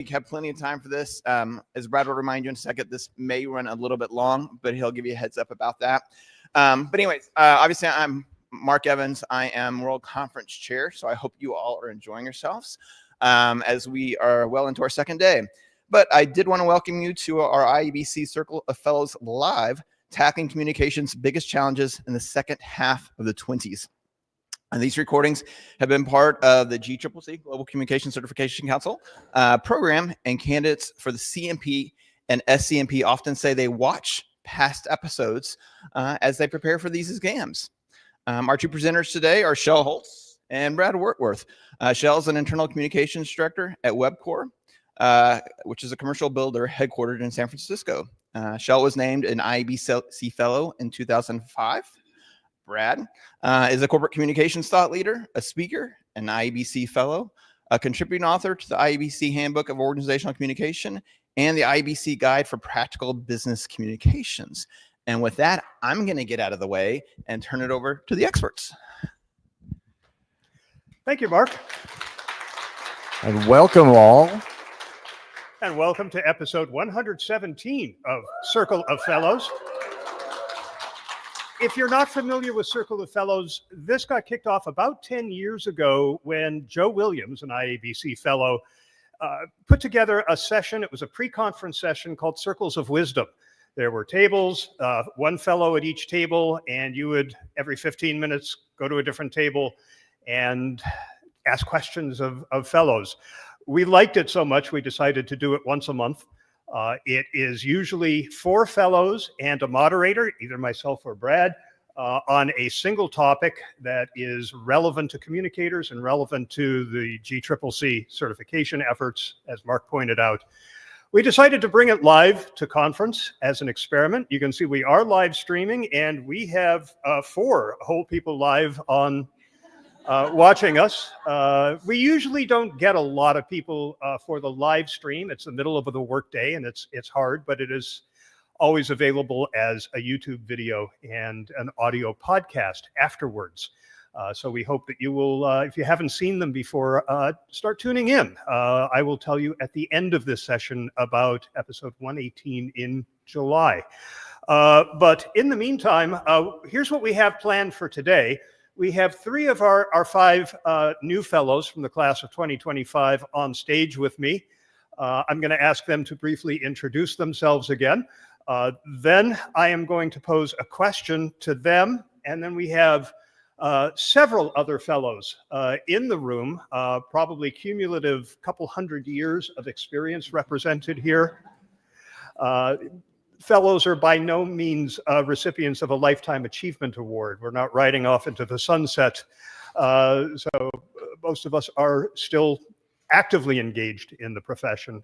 We have plenty of time for this. As Brad will remind you in a second, this may run a little bit long, but he'll give you a heads up about that. But anyways, obviously I'm Mark Evans. I am World Conference Chair, so I hope you all are enjoying yourselves as we are well into our second day. But I did want to welcome you to our IABC Circle of Fellows Live, Tackling Communication's Biggest Challenges in the Second Half of the 20s. And these recordings have been part of the GCCC, Global Communication Certification Council program, and candidates for the CMP and SCMP often say they watch past episodes as they prepare for these exams. Our two presenters today are Shell Holtz and Brad Wortworth. Shell is an internal communications director at Webcor, which is a commercial builder headquartered in San Francisco. Shell was named an IABC Fellow in 2005. Brad is a corporate communications thought leader, a speaker, an IABC Fellow, a contributing author to the IABC Handbook of Organizational Communication, and the IABC Guide for Practical Business Communications. And with that, I'm going to get out of the way and turn it over to the experts. Thank you, Mark. And welcome all. And welcome to episode 117 of Circle of Fellows. If you're not familiar with Circle of Fellows, this got kicked off about 10 years ago when Joe Williams, an IABC Fellow, put together a session. It was a pre-conference session called Circles of Wisdom. There were tables, one fellow at each table, and you would, every 15 minutes, go to a different table and ask questions of fellows. We liked it so much, we decided to do it once a month. It is usually 4 fellows and a moderator, either myself or Brad, on a single topic that is relevant to communicators and relevant to the GCCC certification efforts, as Mark pointed out. We decided to bring it live to conference as an experiment. You can see we are live streaming, and we have 4 whole people live on watching us. We usually don't get a lot of people for the live stream. It's the middle of the workday, and it's hard, but it is always available as a YouTube video and an audio podcast afterwards. So we hope that you will, if you haven't seen them before, start tuning in. I will tell you at the end of this session about episode 118 in July. But in the meantime, here's what we have planned for today. We have 3 of our 5 new fellows from the class of 2025 on stage with me. I'm going to ask them to briefly introduce themselves again. Then I am going to pose a question to them, and then we have several other fellows in the room, probably cumulative couple hundred years of experience represented here. Fellows are by no means recipients of a Lifetime Achievement Award. We're not riding off into the sunset. So most of us are still actively engaged in the profession.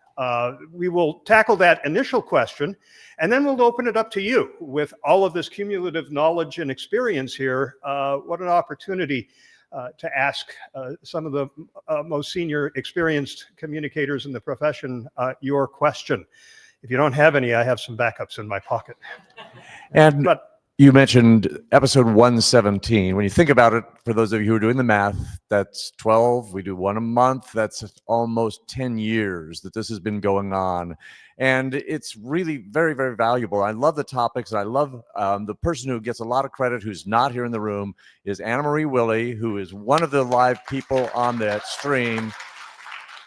We will tackle that initial question, and then we'll open it up to you. With all of this cumulative knowledge and experience here, what an opportunity to ask some of the most senior experienced communicators in the profession your question. If you don't have any, I have some backups in my pocket. And you mentioned episode 117. When you think about it, for those of you who are doing the math, that's 12. We do 1 a month. That's almost 10 years that this has been going on. And it's really very, very valuable. I love the topics. And I love the person who gets a lot of credit, who's not here in the room, is Anna Marie Willie, who is one of the live people on that stream.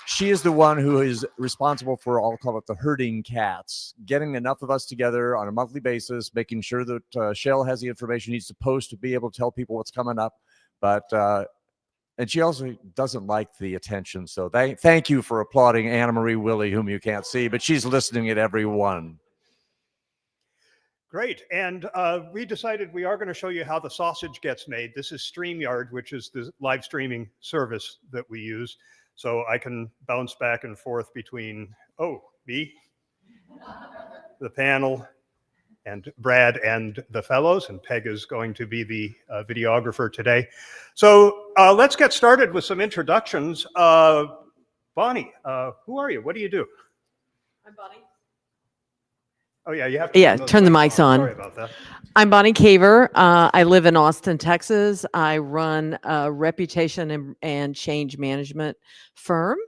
She is the one who is responsible for, I'll call it the herding cats, getting enough of us together on a monthly basis, making sure that Shell has the information he needs to post to be able to tell people what's coming up. But and she also doesn't like the attention. So thank you for applauding Anna Marie Willie, whom you can't see, but she's listening at every one. Great. And we decided we are going to show you how the sausage gets made. This is StreamYard, which is the live streaming service that we use. So I can bounce back and forth between, me, the panel, and Brad and the fellows, and Peg is going to be the videographer today. So let's get started with some introductions. Bonnie, who are you? What do you do? I'm Bonnie. Oh yeah, you have to turn the mics on. Sorry about that. I'm Bonnie Caver. I live in Austin, Texas. I run a reputation and change management firm.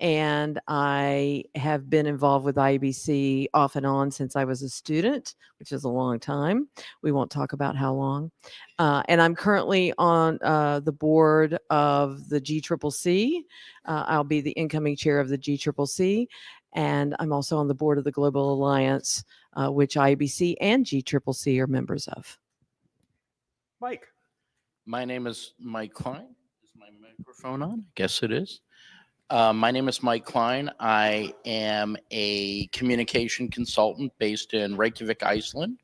and I have been involved with IABC off and on since I was a student, which is a long time. We won't talk about how long. And I'm currently on the board of the GCCC. I'll be the incoming chair of the GCCC, and I'm also on the board of the Global Alliance, which IABC and GCCC are members of. Mike. My name is Mike Klein. Is my microphone on? I guess it is. My name is Mike Klein. I am a communication consultant based in Reykjavik, Iceland.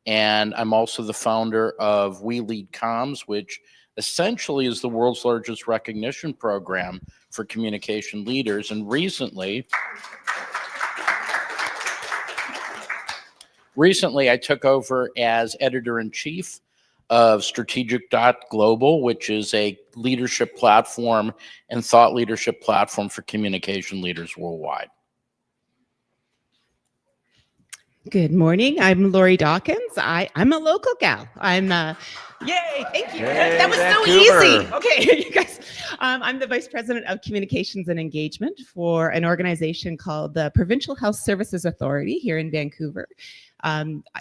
And I'm also the founder of We Lead Comms, which essentially is the world's largest recognition program for communication leaders. And recently I took over as editor-in-chief of Strategic.Global, which is a leadership platform and thought leadership platform for communication leaders worldwide. Good morning. I'm Lori Dawkins. I'm a local gal. Yay, thank you. Hey, that was Vancouver. so easy. Okay, you guys. I'm the Vice President of Communications and Engagement for an organization called the Provincial Health Services Authority here in Vancouver.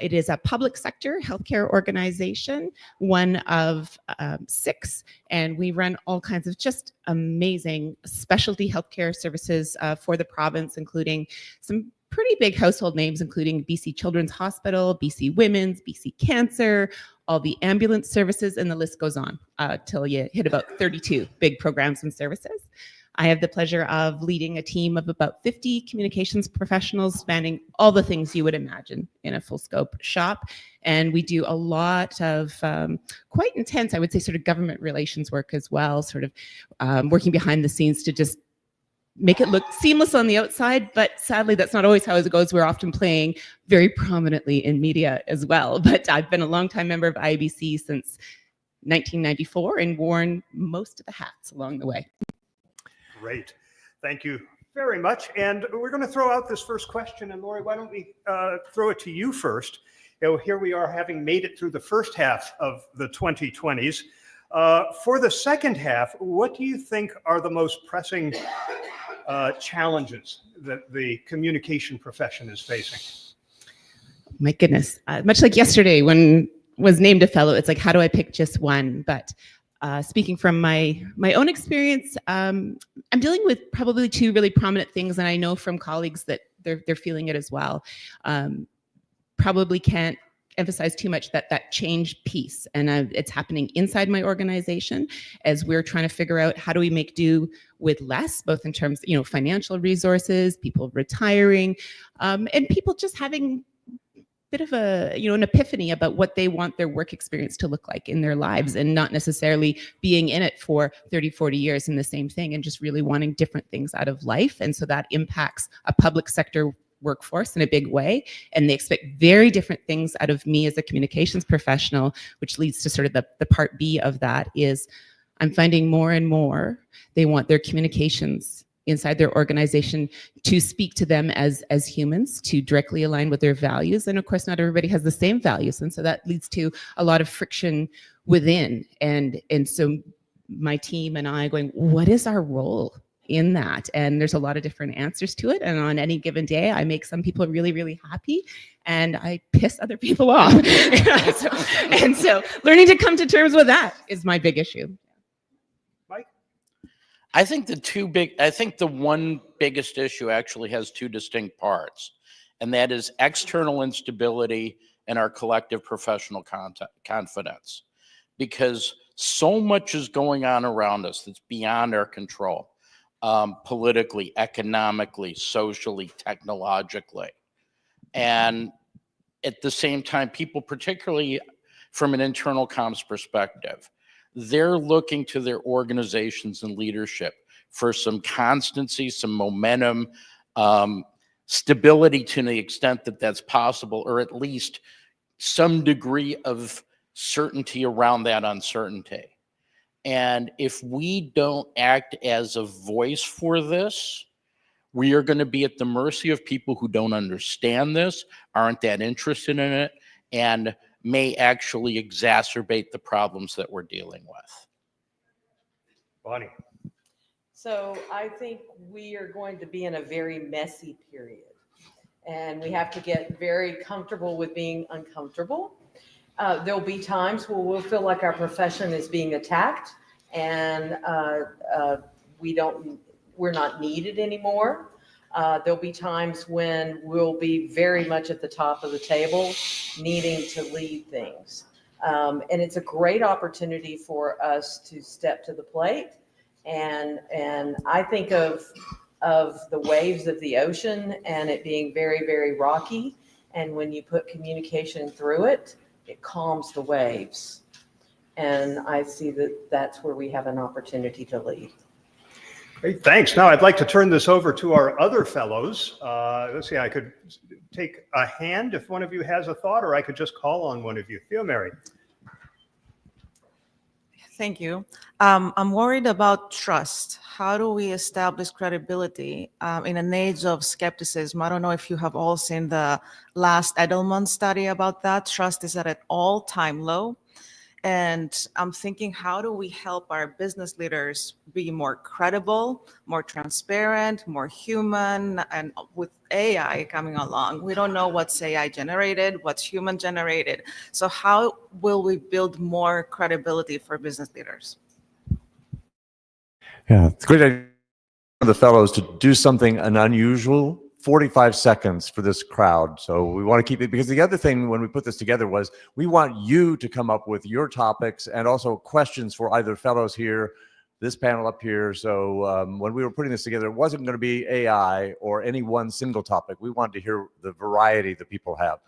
It is a public sector healthcare organization, one of 6, and we run all kinds of just amazing specialty healthcare services for the province, including some pretty big household names, including BC Children's Hospital, BC Women's, BC Cancer, all the ambulance services, and the list goes on till you hit about 32 big programs and services. I have the pleasure of leading a team of about 50 communications professionals spanning all the things you would imagine in a full scope shop. And we do a lot of quite intense, I would say, sort of government relations work as well, sort of working behind the scenes to just make it look seamless on the outside, but sadly that's not always how it goes. We're often playing very prominently in media as well. But I've been a longtime member of IABC since 1994 and worn most of the hats along the way. Great. Thank you very much. And we're going to throw out this first question. And Lori, why don't we throw it to you first? Here we are, having made it through the first half of the 2020s. For the second half, what do you think are the most pressing challenges that the communication profession is facing? My goodness, much like yesterday when was named a fellow, it's like, how do I pick just one? But speaking from my own experience, I'm dealing with probably 2 really prominent things, and I know from colleagues that they're feeling it as well. Probably can't emphasize too much that change piece, and it's happening inside my organization as we're trying to figure out how do we make do with less, both in terms of financial resources, people retiring, and people just having bit of an epiphany about what they want their work experience to look like in their lives, and not necessarily being in it for 30, 40 years in the same thing, and just really wanting different things out of life. And so that impacts a public sector workforce in a big way, and they expect very different things out of me as a communications professional, which leads to sort of the part B of that is I'm finding more and more they want their communications inside their organization to speak to them as humans, to directly align with their values. And of course, not everybody has the same values. And so that leads to a lot of friction within. And so my team and I going, what is our role in that? And there's a lot of different answers to it. And on any given day, I make some people really, really happy, and I piss other people off. so learning to come to terms with that is my big issue. Mike? I think the one biggest issue actually has 2 distinct parts, and that is external instability and our collective professional confidence. Because so much is going on around us that's beyond our control, politically, economically, socially, technologically. And at the same time, people, particularly from an internal comms perspective, they're looking to their organizations and leadership for some constancy, some momentum, stability to the extent that that's possible, or at least some degree of certainty around that uncertainty. And if we don't act as a voice for this, we are going to be at the mercy of people who don't understand this, aren't that interested in it, and may actually exacerbate the problems that we're dealing with. Bonnie? So I think we are going to be in a very messy period. And we have to get very comfortable with being uncomfortable. There'll be times where we'll feel like our profession is being attacked and we're not needed anymore. There'll be times when we'll be very much at the top of the table, needing to lead things. And it's a great opportunity for us to step to the plate. And I think of the waves of the ocean and it being very, very rocky. And when you put communication through it, it calms the waves. And I see that that's where we have an opportunity to lead. Great, thanks. Now I'd like to turn this over to our other fellows. Let's see, I could take a hand if one of you has a thought, or I could just call on one of you. Theo Mary. Thank you. I'm worried about trust. How do we establish credibility in an age of skepticism? I don't know if you have all seen the last Edelman study about that. Trust is at an all-time low. And I'm thinking, how do we help our business leaders be more credible, more transparent, more human? And with AI coming along, we don't know what's AI generated, what's human generated. So how will we build more credibility for business leaders? Yeah, it's a great idea for the fellows to do something an unusual 45 seconds for this crowd. So we want to keep it, because the other thing when we put this together was we want you to come up with your topics and also questions for either fellows here, this panel up here. So when we were putting this together, it wasn't going to be AI or any one single topic. We wanted to hear the variety that people have.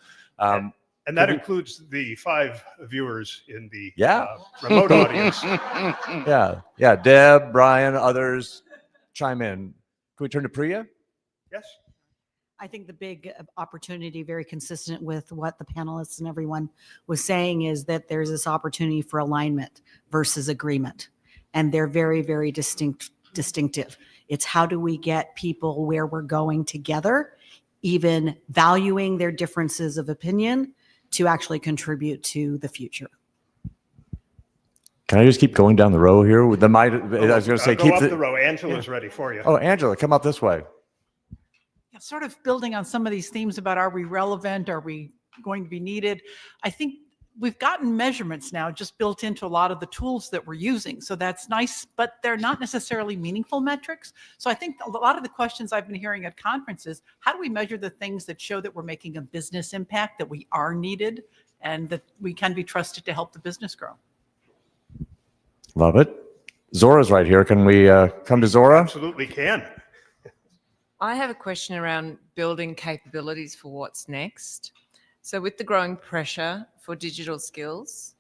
And that includes the 5 viewers in the Yeah. Remote audience. Yeah. Deb, Brian, others chime in. Can we turn to Priya? Yes. I think the big opportunity, very consistent with what the panelists and everyone was saying, is that there's this opportunity for alignment versus agreement. And they're very, very distinctive. It's how do we get people where we're going together, even valuing their differences of opinion to actually contribute to the future. Can I just keep going down the row here? With the I was going to say, go keep up the row. Angela's ready for you. Oh, Angela, come up this way. Yeah, sort of building on some of these themes about, are we relevant? Are we going to be needed? I think we've gotten measurements now just built into a lot of the tools that we're using. So that's nice, but they're not necessarily meaningful metrics. So I think a lot of the questions I've been hearing at conferences, how do we measure the things that show that we're making a business impact, that we are needed, and that we can be trusted to help the business grow? Love it. Zora's right here. Can we come to Zora? Absolutely can. I have a question around building capabilities for what's next. So with the growing pressure for digital skills,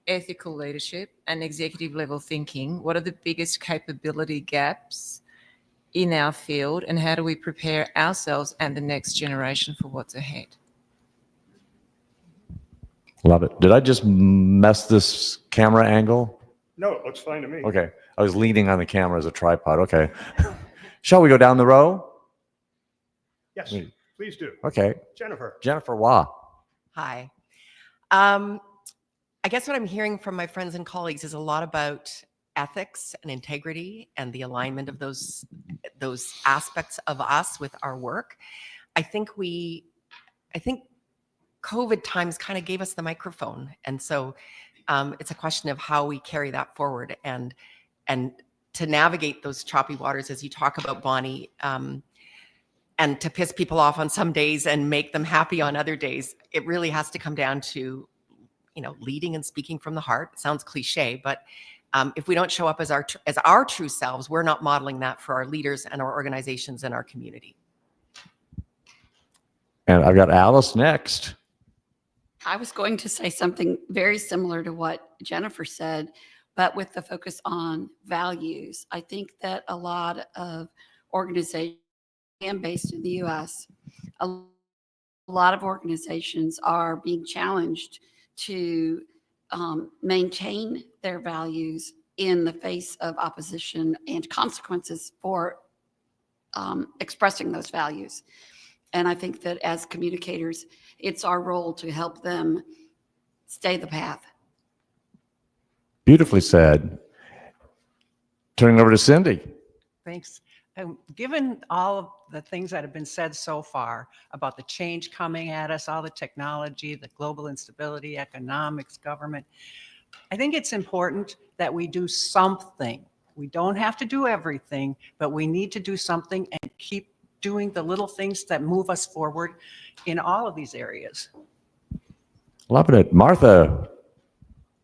ethical leadership, and executive level thinking, what are the biggest capability gaps in our field, and how do we prepare ourselves and the next generation for what's ahead? Love it. Did I just mess this camera angle? No, it looks fine to me. Okay. I was leaning on the camera as a tripod. Okay. Shall we go down the row? Yes, please do. Okay. Jennifer Wah. Hi. I guess what I'm hearing from my friends and colleagues is a lot about ethics and integrity and the alignment of those aspects of us with our work. I think COVID times kind of gave us the microphone. And so it's a question of how we carry that forward and to navigate those choppy waters, as you talk about, Bonnie, and to piss people off on some days and make them happy on other days. It really has to come down to, leading and speaking from the heart. It sounds cliche, but if we don't show up as our true selves, we're not modeling that for our leaders and our organizations and our community. And I've got Alice next. I was going to say something very similar to what Jennifer said, but with the focus on values. I think that a lot of organizations, and based in the US, a lot of organizations are being challenged to maintain their values in the face of opposition and consequences for expressing those values. And I think that as communicators, it's our role to help them stay the path. Beautifully said. Turning over to Cindy. Thanks. Given all of the things that have been said so far about the change coming at us, all the technology, the global instability, economics, government, I think it's important that we do something. We don't have to do everything, but we need to do something and keep doing the little things that move us forward in all of these areas. Loving it. Martha.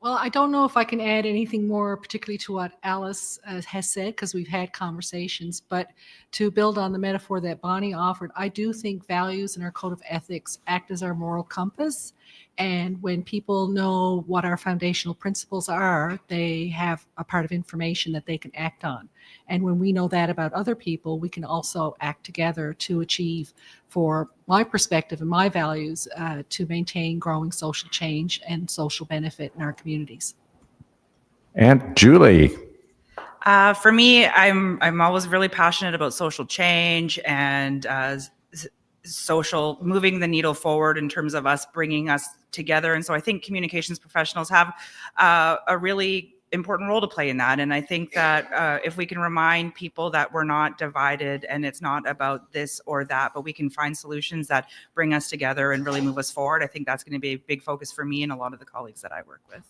Well, I don't know if I can add anything more, particularly to what Alice has said, because we've had conversations. But to build on the metaphor that Bonnie offered, I do think values and our code of ethics act as our moral compass. And when people know what our foundational principles are, they have a part of information that they can act on. And when we know that about other people, we can also act together to achieve, for my perspective and my values, to maintain growing social change and social benefit in our communities. And Julie. For me, I'm always really passionate about social change and social moving the needle forward in terms of us bringing us together. And so I think communications professionals have a really important role to play in that. And I think that if we can remind people that we're not divided and it's not about this or that, but we can find solutions that bring us together and really move us forward, I think that's going to be a big focus for me and a lot of the colleagues that I work with.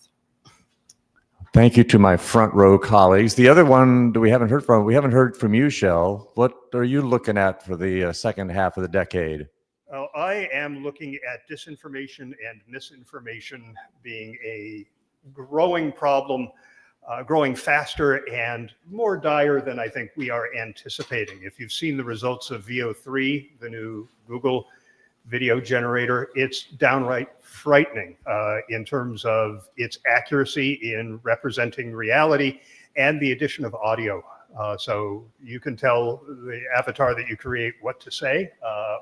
Thank you to my front row colleagues. The other one that we haven't heard from you, Shell. What are you looking at for the second half of the decade? Well, I am looking at disinformation and misinformation being a growing problem, growing faster and more dire than I think we are anticipating. If you've seen the results of VO3, the new Google video generator, it's downright frightening in terms of its accuracy in representing reality and the addition of audio. So you can tell the avatar that you create what to say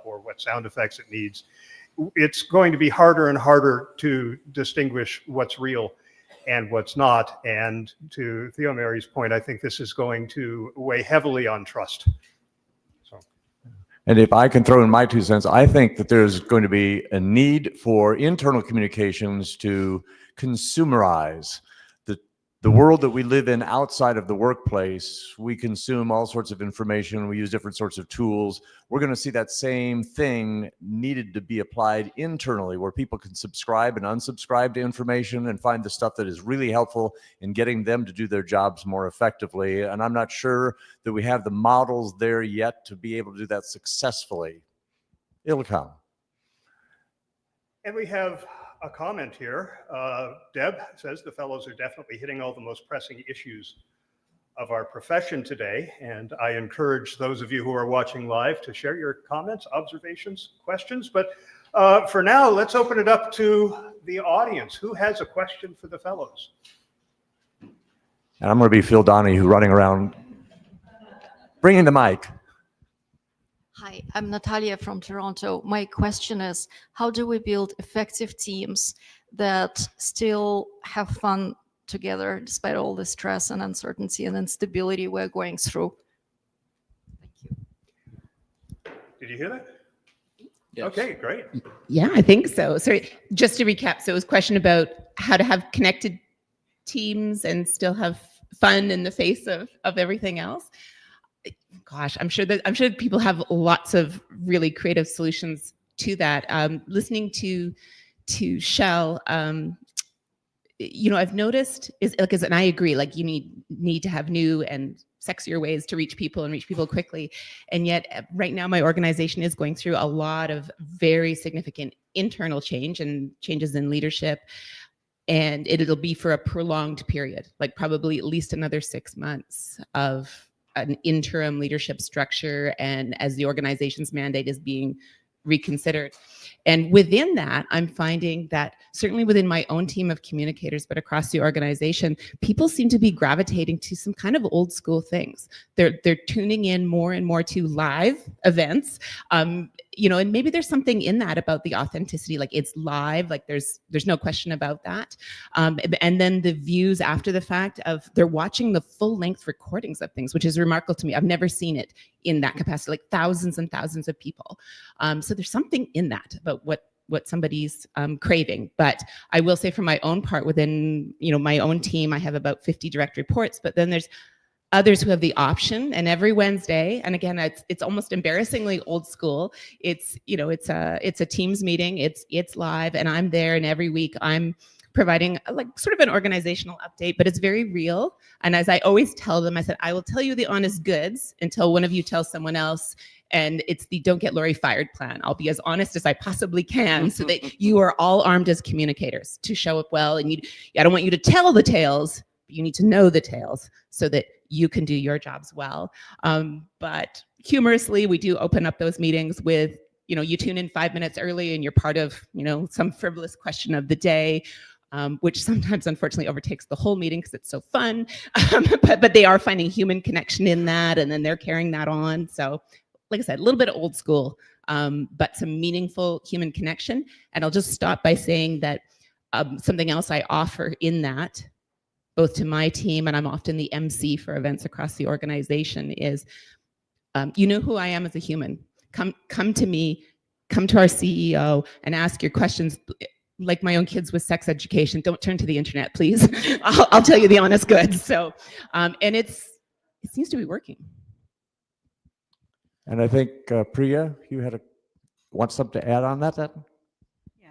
or what sound effects it needs. It's going to be harder and harder to distinguish what's real and what's not. And to Theo Mary's point, I think this is going to weigh heavily on trust. And if I can throw in my 2 cents, I think that there's going to be a need for internal communications to consumerize the world that we live in outside of the workplace. We consume all sorts of information. We use different sorts of tools. We're going to see that same thing needed to be applied internally, where people can subscribe and unsubscribe to information and find the stuff that is really helpful in getting them to do their jobs more effectively. And I'm not sure that we have the models there yet to be able to do that successfully. It'll come. And we have a comment here. Deb says the fellows are definitely hitting all the most pressing issues of our profession today. And I encourage those of you who are watching live to share your comments, observations, questions. But for now, let's open it up to the audience. Who has a question for the fellows? And I'm going to be Phil Donahue running around bringing the mic. Hi, I'm Natalia from Toronto. My question is, how do we build effective teams that still have fun together despite all the stress and uncertainty and instability we're going through? Thank you. Did you hear that? Yes. Okay, great. Yeah, I think so. So just to recap, so it was a question about how to have connected teams and still have fun in the face of everything else. Gosh, I'm sure people have lots of really creative solutions to that. Listening to Shell, I've noticed and I agree, like you need to have new and sexier ways to reach people and reach people quickly. And yet right now my organization is going through a lot of very significant internal change and changes in leadership. And it'll be for a prolonged period, like probably at least another 6 months of an interim leadership structure, and as the organization's mandate is being reconsidered. And within that, I'm finding that certainly within my own team of communicators, but across the organization, people seem to be gravitating to some kind of old school things. They're tuning in more and more to live events, and maybe there's something in that about the authenticity, like it's live, like there's no question about that. And then the views after the fact of they're watching the full length recordings of things, which is remarkable to me. I've never seen it in that capacity, like thousands and thousands of people. So there's something in that about what somebody's craving. But I will say for my own part within, my own team, I have about 50 direct reports, but then there's others who have the option. And every Wednesday, and again, it's almost embarrassingly old school. It's a Teams meeting. It's live, and I'm there. And every week, I'm providing like sort of an organizational update, but it's very real. And as I always tell them, I said, I will tell you the honest goods until one of you tells someone else. And it's the don't get Lori fired plan. I'll be as honest as I possibly can so that you are all armed as communicators to show up well. And I don't want you to tell the tales, but you need to know the tales so that you can do your jobs well. But humorously, we do open up those meetings with, you tune in 5 minutes early and you're part of, some frivolous question of the day. Which sometimes unfortunately overtakes the whole meeting because it's so fun, but they are finding human connection in that, and then they're carrying that on. So like I said, a little bit of old school, but some meaningful human connection. And I'll just stop by saying that something else I offer in that, both to my team, and I'm often the MC for events across the organization, is you know who I am as a human. Come to me, come to our CEO and ask your questions. Like my own kids with sex education, don't turn to the internet, please. I'll tell you the honest goods. So, and it seems to be working. And I think Priya, you want something to add on that? Yeah,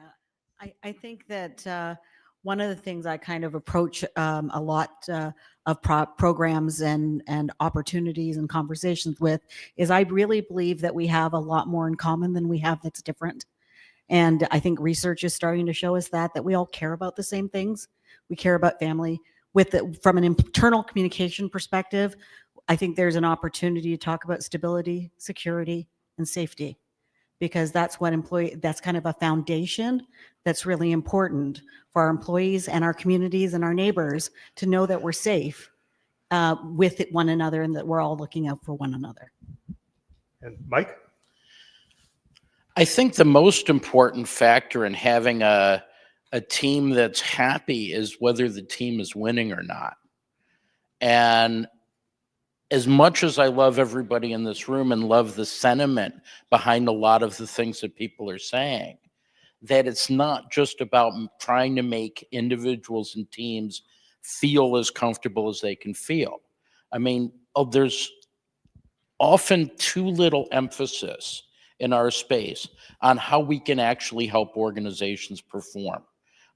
I think that one of the things I kind of approach a lot of programs and opportunities and conversations with is I really believe that we have a lot more in common than we have that's different. And I think research is starting to show us that we all care about the same things. We care about family. From an internal communication perspective, I think there's an opportunity to talk about stability, security, and safety, because that's kind of a foundation that's really important for our employees and our communities and our neighbors to know that we're safe with one another and that we're all looking out for one another. And Mike? I think the most important factor in having a team that's happy is whether the team is winning or not. And as much as I love everybody in this room and love the sentiment behind a lot of the things that people are saying, that it's not just about trying to make individuals and teams feel as comfortable as they can feel. I mean, there's often too little emphasis in our space on how we can actually help organizations perform,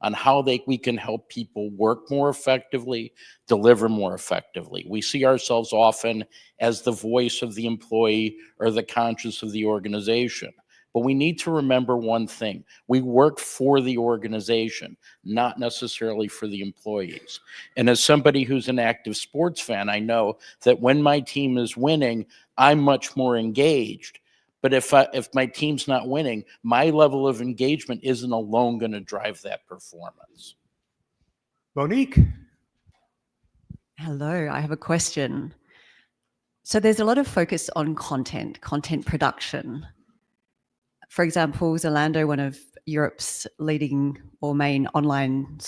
on how we can help people work more effectively, deliver more effectively. We see ourselves often as the voice of the employee or the conscience of the organization. But we need to remember one thing. We work for the organization, not necessarily for the employees. And as somebody who's an active sports fan, I know that when my team is winning, I'm much more engaged. But if my team's not winning, my level of engagement isn't alone going to drive that performance. Monique. Hello, I have a question. So there's a lot of focus on content production. For example, Zalando, one of Europe's leading or main online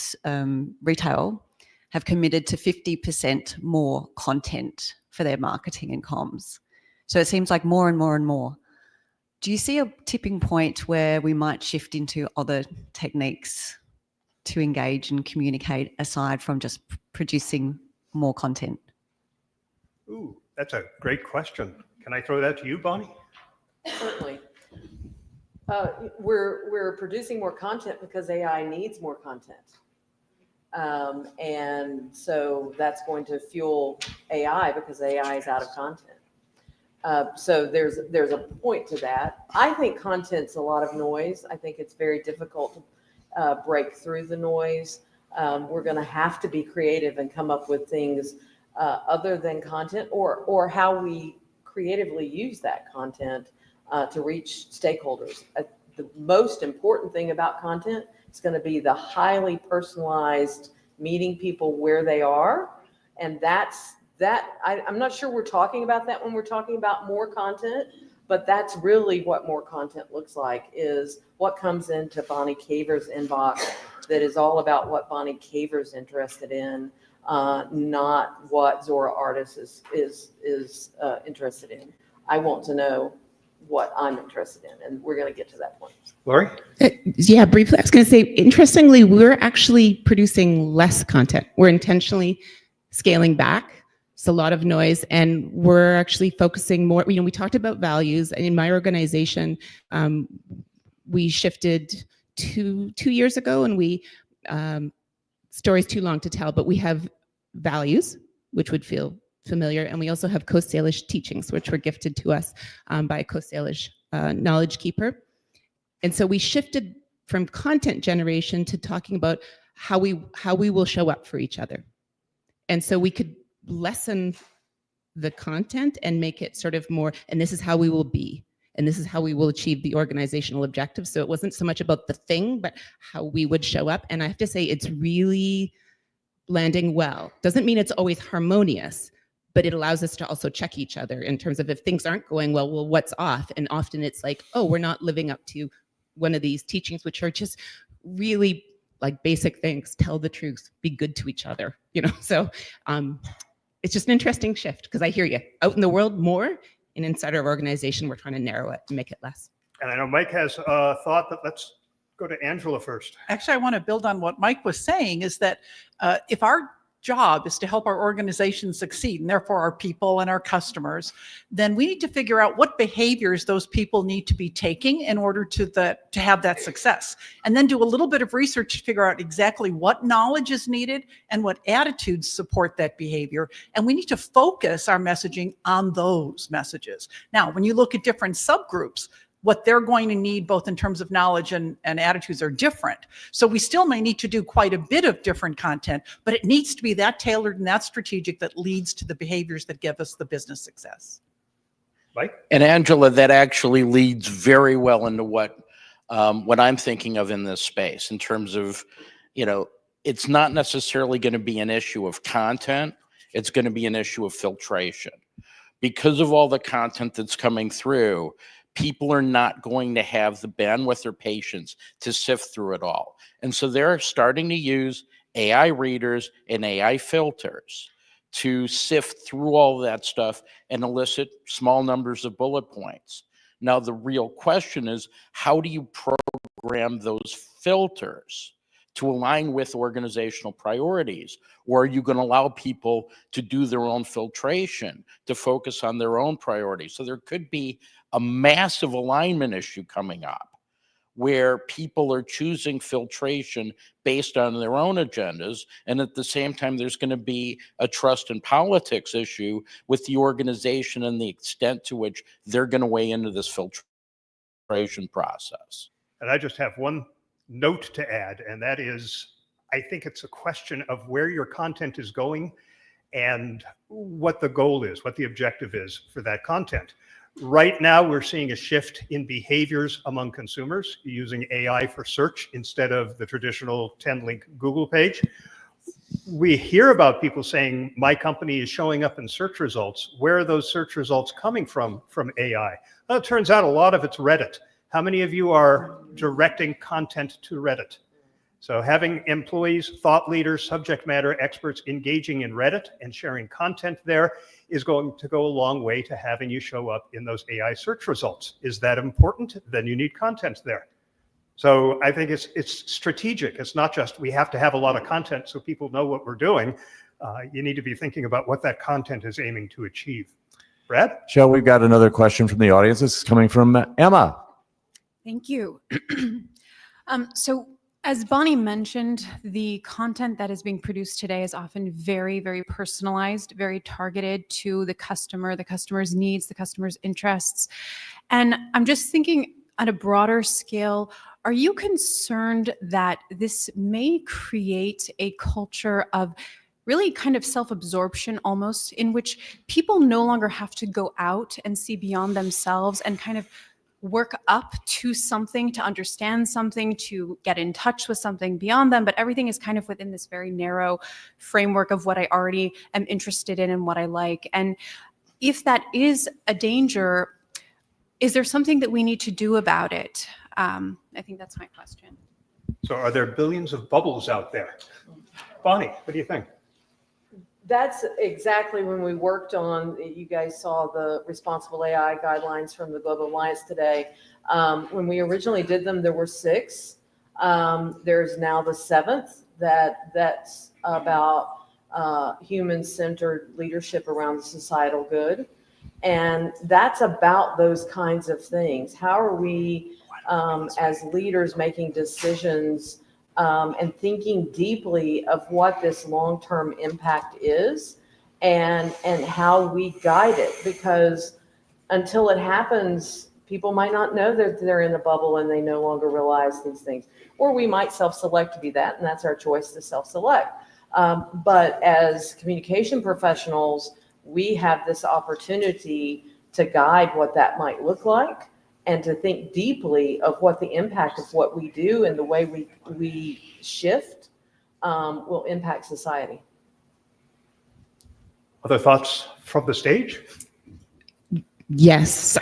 retail, have committed to 50% more content for their marketing and comms. So it seems like more and more and more. Do you see a tipping point where we might shift into other techniques to engage and communicate aside from just producing more content? Ooh, that's a great question. Can I throw that to you, Bonnie? Certainly. We're producing more content because AI needs more content. And so that's going to fuel AI because AI is out of content. So there's a point to that. I think content's a lot of noise. I think it's very difficult to break through the noise. We're going to have to be creative and come up with things other than content, or how we creatively use that content to reach stakeholders. The most important thing about content is going to be the highly personalized meeting people where they are, and I'm not sure we're talking about that when we're talking about more content, but that's really what more content looks like, is what comes into Bonnie Caver's inbox that is all about what Bonnie Caver's interested in, not what Zora Artis is interested in. I want to know what I'm interested in, and we're going to get to that point. Lori? Yeah, briefly, I was going to say, interestingly, we're actually producing less content. We're intentionally scaling back It's a lot of noise, and we're actually focusing more. We talked about values, and in my organization, we shifted two years ago, and we story's too long to tell, but we have values, which would feel familiar, and we also have Coast Salish teachings, which were gifted to us by a Coast Salish knowledge keeper. And so we shifted from content generation to talking about how we will show up for each other. And so we could lessen the content and make it sort of more, and this is how we will be, and this is how we will achieve the organizational objectives. So it wasn't so much about the thing, but how we would show up. And I have to say, it's really landing well. Doesn't mean it's always harmonious, but it allows us to also check each other in terms of if things aren't going well, what's off? And often it's like, oh, we're not living up to one of these teachings, which are just really like basic things. Tell the truth, be good to each other, So it's just an interesting shift, because I hear you. Out in the world more, and inside our organization, we're trying to narrow it and make it less. And I know Mike has a thought, but let's go to Angela first. Actually, I want to build on what Mike was saying, is that if our job is to help our organization succeed, and therefore our people and our customers, then we need to figure out what behaviors those people need to be taking in order to have that success. And then do a little bit of research to figure out exactly what knowledge is needed and what attitudes support that behavior. And we need to focus our messaging on those messages. Now, when you look at different subgroups, what they're going to need both in terms of knowledge and attitudes are different. So we still may need to do quite a bit of different content, but it needs to be that tailored and that strategic that leads to the behaviors that give us the business success. Mike? And Angela, that actually leads very well into what I'm thinking of in this space in terms of, it's not necessarily going to be an issue of content. It's going to be an issue of filtration. Because of all the content that's coming through, people are not going to have the bandwidth or patience to sift through it all. And so they're starting to use AI readers and AI filters to sift through all that stuff and elicit small numbers of bullet points. Now, the real question is, how do you program those filters to align with organizational priorities? Or are you going to allow people to do their own filtration, to focus on their own priorities? So there could be a massive alignment issue coming up where people are choosing filtration based on their own agendas. And at the same time, there's going to be a trust and politics issue with the organization and the extent to which they're going to weigh into this filtration process. And I just have one note to add, and that is, I think it's a question of where your content is going and what the goal is, what the objective is for that content. Right now, we're seeing a shift in behaviors among consumers using AI for search instead of the traditional 10-link Google page. We hear about people saying, my company is showing up in search results. Where are those search results coming from AI? Well, it turns out a lot of it's Reddit. How many of you are directing content to Reddit? So having employees, thought leaders, subject matter experts engaging in Reddit and sharing content there is going to go a long way to having you show up in those AI search results. Is that important? Then you need content there. So I think it's strategic. It's not just we have to have a lot of content so people know what we're doing. You need to be thinking about what that content is aiming to achieve. Brad? Shell, we've got another question from the audience. This is coming from Emma. Thank you. So as Bonnie mentioned, the content that is being produced today is often very, very personalized, very targeted to the customer's needs, the customer's interests. And I'm just thinking at a broader scale, are you concerned that this may create a culture of really kind of self-absorption almost, in which people no longer have to go out and see beyond themselves and kind of work up to something, to understand something, to get in touch with something beyond them, but everything is kind of within this very narrow framework of what I already am interested in and what I like? And if that is a danger, is there something that we need to do about it? I think that's my question. So are there billions of bubbles out there? Bonnie, what do you think? That's exactly when we worked on, you guys saw the responsible AI guidelines from the Global Alliance today. When we originally did them, there were 6. There's now the 7th that's about human-centered leadership around the societal good. And that's about those kinds of things. How are we, as leaders, making decisions and thinking deeply of what this long-term impact is and how we guide it? Because until it happens, people might not know that they're in a bubble and they no longer realize these things. Or we might self-select to be that, and that's our choice to self-select. But as communication professionals, we have this opportunity to guide what that might look like and to think deeply of what the impact of what we do and the way we shift will impact society. Other thoughts from the stage? Yes.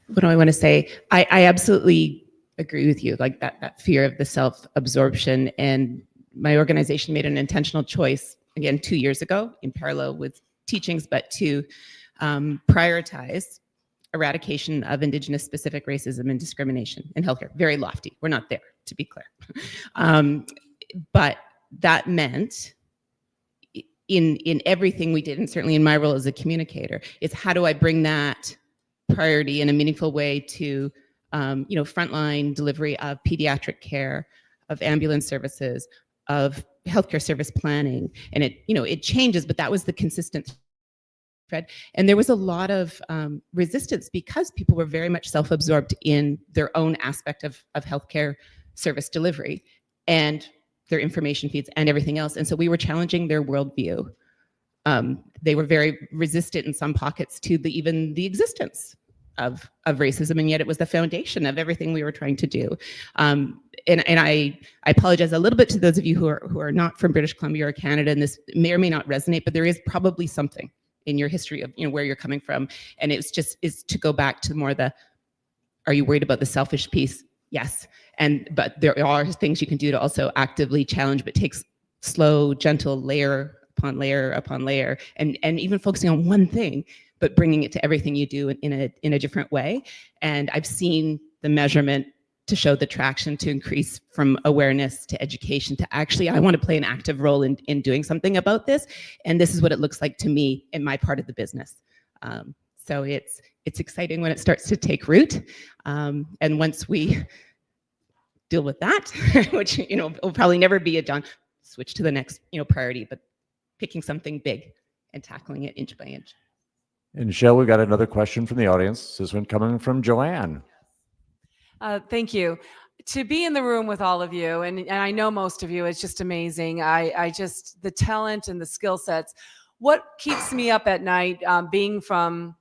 What do I want to say? I absolutely agree with you, like that fear of the self-absorption. And my organization made an intentional choice, again, 2 years ago, in parallel with teachings, but to prioritize eradication of Indigenous specific racism and discrimination in healthcare. Very lofty. We're not there, to be clear. But that meant in everything we did, and certainly in my role as a communicator, is how do I bring that priority in a meaningful way to frontline delivery of pediatric care, of ambulance services, of healthcare service planning. And it changes, but that was the consistent thread. And there was a lot of resistance because people were very much self-absorbed in their own aspect of healthcare service delivery and their information feeds and everything else. And so we were challenging their worldview. They were very resistant in some pockets to even the existence of racism, and yet it was the foundation of everything we were trying to do. And I apologize a little bit to those of you who are not from British Columbia or Canada, and this may or may not resonate, but there is probably something in your history of where you're coming from. And it's to go back to more are you worried about the selfish piece? Yes. But there are things you can do to also actively challenge, but takes slow, gentle layer upon layer upon layer, and even focusing on one thing, but bringing it to everything you do in a different way. And I've seen the measurement to show the traction to increase from awareness to education to actually, I want to play an active role in doing something about this. And this is what it looks like to me in my part of the business. So it's exciting when it starts to take root. And once we deal with that, which will probably never be a done, switch to the next priority, but picking something big and tackling it inch by inch. And Michelle, we got another question from the audience. This one coming from Joanne. Thank you. To be in the room with all of you, and I know most of you, it's just amazing. The talent and the skill sets. What keeps me up at night, being from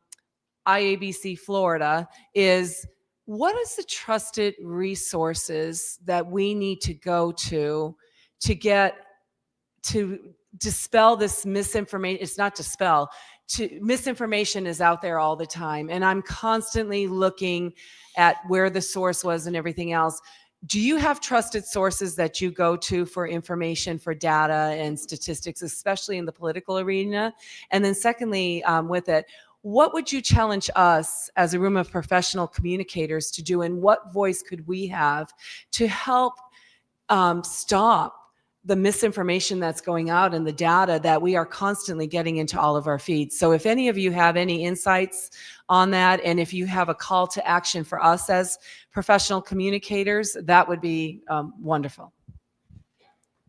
IABC Florida, is what is the trusted resources that we need to go to get to dispel this misinformation? It's not dispel. Misinformation is out there all the time, and I'm constantly looking at where the source was and everything else. Do you have trusted sources that you go to for information, for data and statistics, especially in the political arena? And then secondly, with it, what would you challenge us as a room of professional communicators to do, and what voice could we have to help stop the misinformation that's going out and the data that we are constantly getting into all of our feeds? So if any of you have any insights on that, and if you have a call to action for us as professional communicators, that would be wonderful.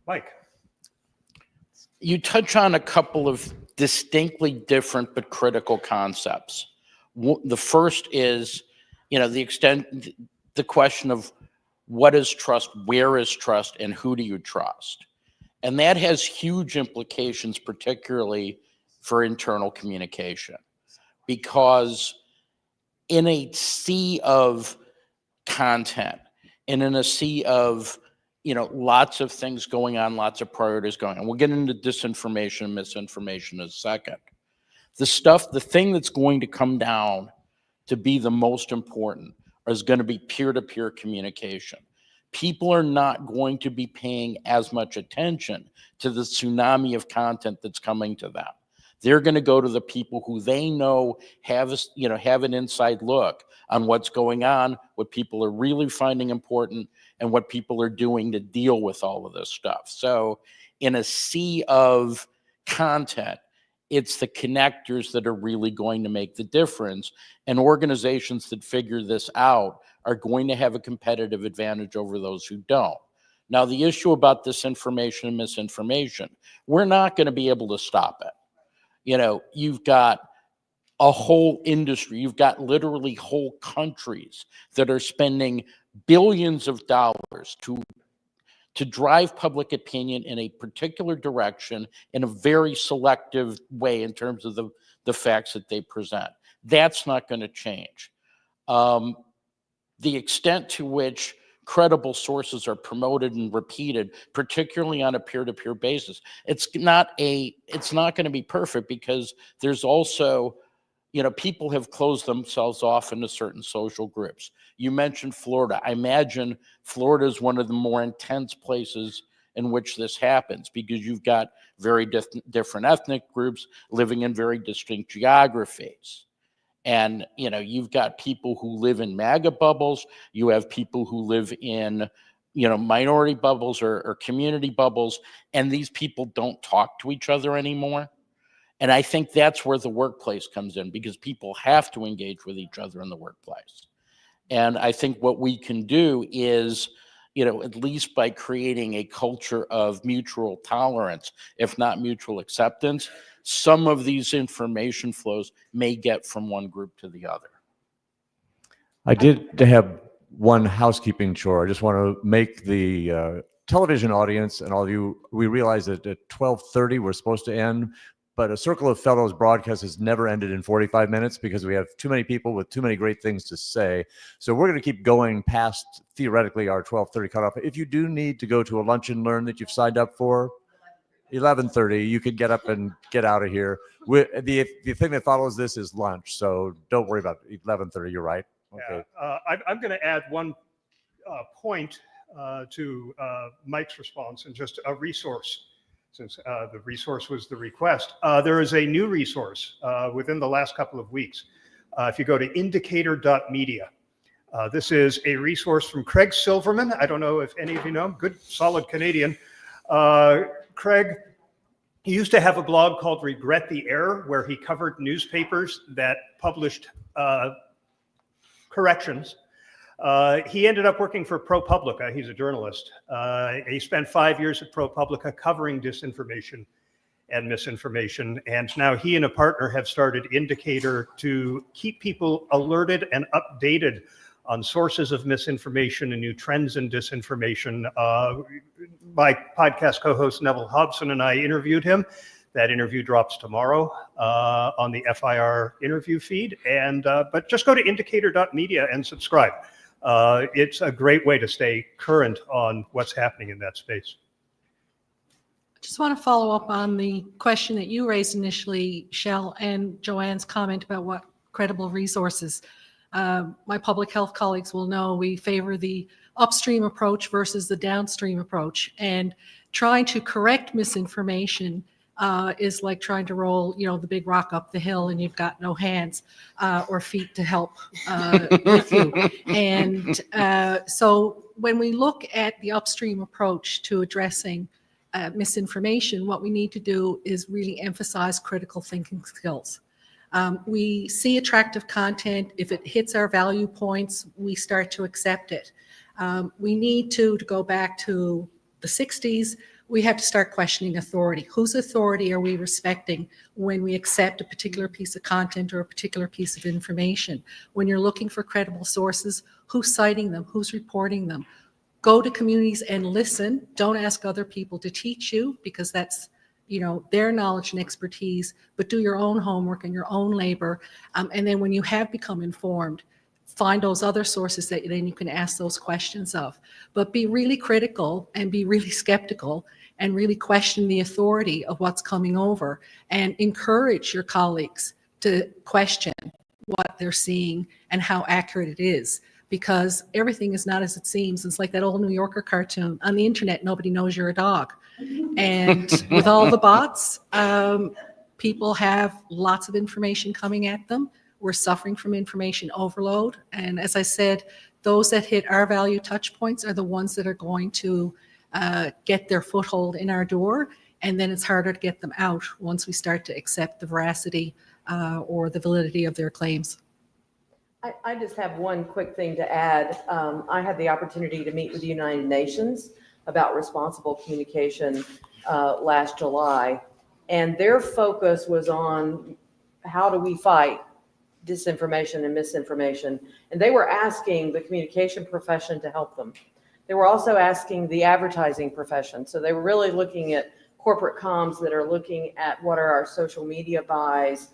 Mike. You touch on a couple of distinctly different but critical concepts. The first is, the question of what is trust, where is trust, and who do you trust? And that has huge implications, particularly for internal communication, because in a sea of content and in a sea of, lots of things going on, lots of priorities going on. We'll get into disinformation and misinformation in a second. The thing that's going to come down to be the most important is going to be peer-to-peer communication. People are not going to be paying as much attention to the tsunami of content that's coming to them. They're going to go to the people who they know have an inside look on what's going on, what people are really finding important, and what people are doing to deal with all of this stuff. So in a sea of content, it's the connectors that are really going to make the difference. And organizations that figure this out are going to have a competitive advantage over those who don't. Now, the issue about disinformation and misinformation, we're not going to be able to stop it. You know, you've got a whole industry, you've got literally whole countries that are spending billions of dollars to drive public opinion in a particular direction in a very selective way in terms of the facts that they present. That's not going to change. The extent to which credible sources are promoted and repeated, particularly on a peer-to-peer basis, it's not going to be perfect, because there's also, you know, people have closed themselves off into certain social groups. You mentioned Florida. I imagine Florida is one of the more intense places in which this happens, because you've got very different ethnic groups living in very distinct geographies. And, you know, you've got people who live in MAGA bubbles. You have people who live in, you know, minority bubbles or community bubbles. And these people don't talk to each other anymore. And I think that's where the workplace comes in, because people have to engage with each other in the workplace. And I think what we can do is, you know, at least by creating a culture of mutual tolerance, if not mutual acceptance, some of these information flows may get from one group to the other. I did have one housekeeping chore. I just want to make the television audience and all of you, we realize that at 12:30 we're supposed to end, but a Circle of Fellows broadcast has never ended in 45 minutes because we have too many people with too many great things to say. So we're going to keep going past, theoretically, our 12:30 cutoff. If you do need to go to a lunch and learn that you've signed up for, 11:30, you can get up and get out of here. The thing that follows this is lunch, so don't worry about it. 11:30, you're right. Okay. Yeah, I'm going to add one point to Mike's response, and just a resource, since the resource was the request. There is a new resource within the last couple of weeks. If you go to indicator.media, this is a resource from Craig Silverman. I don't know if any of you know him, good, solid Canadian. Craig, he used to have a blog called Regret the Error, where he covered newspapers that published corrections. He ended up working for ProPublica. He's a journalist. He spent 5 years at ProPublica covering disinformation and misinformation. And now he and a partner have started Indicator to keep people alerted and updated on sources of misinformation and new trends in disinformation. My podcast co-host Neville Hobson and I interviewed him. That interview drops tomorrow on the FIR interview feed. And but just go to indicator.media and subscribe. It's a great way to stay current on what's happening in that space. I just want to follow up on the question that you raised initially, Shell, and Joanne's comment about what credible resources. My public health colleagues will know we favor the upstream approach versus the downstream approach, and trying to correct misinformation is like trying to roll, you know, the big rock up the hill, and you've got no hands or feet to help with you. And so when we look at the upstream approach to addressing misinformation, what we need to do is really emphasize critical thinking skills. We see attractive content. If it hits our value points, we start to accept it. We need to go back to the 60s. We have to start questioning authority. Whose authority are we respecting when we accept a particular piece of content or a particular piece of information? When you're looking for credible sources, who's citing them? Who's reporting them? Go to communities and listen. Don't ask other people to teach you, because that's, you know, their knowledge and expertise, but do your own homework and your own labor. And then when you have become informed, find those other sources that then you can ask those questions of. But be really critical and be really skeptical and really question the authority of what's coming over, and encourage your colleagues to question what they're seeing and how accurate it is, because everything is not as it seems. It's like that old New Yorker cartoon. On the internet, nobody knows you're a dog. And with all the bots, people have lots of information coming at them. We're suffering from information overload. And as I said, those that hit our value touch points are the ones that are going to get their foothold in our door, and then it's harder to get them out once we start to accept the veracity or the validity of their claims. I just have one quick thing to add. I had the opportunity to meet with the United Nations about responsible communication last July, and their focus was on how do we fight disinformation and misinformation. And they were asking the communication profession to help them. They were also asking the advertising profession. So they were really looking at corporate comms that are looking at what are our social media buys,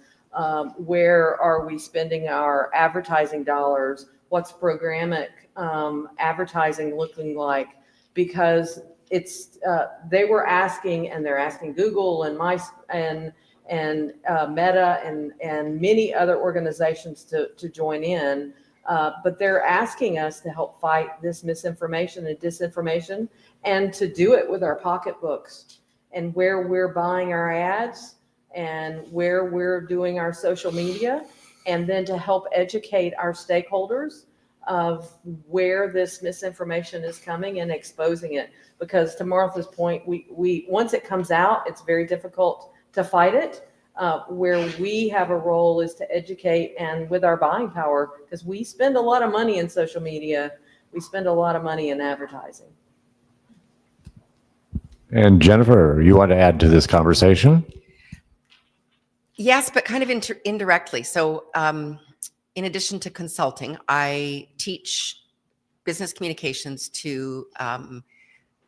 where are we spending our advertising dollars, what's programmatic advertising looking like, because it's they were asking, and they're asking Google and Meta and many other organizations to join in, but they're asking us to help fight this misinformation and disinformation, and to do it with our pocketbooks and where we're buying our ads and where we're doing our social media, and then to help educate our stakeholders of where this misinformation is coming and exposing it. Because to Martha's point, we once it comes out, it's very difficult to fight it. Where we have a role is to educate, and with our buying power, because we spend a lot of money in social media, we spend a lot of money in advertising. And Jennifer, you want to add to this conversation? Yes, but kind of indirectly. So in addition to consulting, I teach business communications to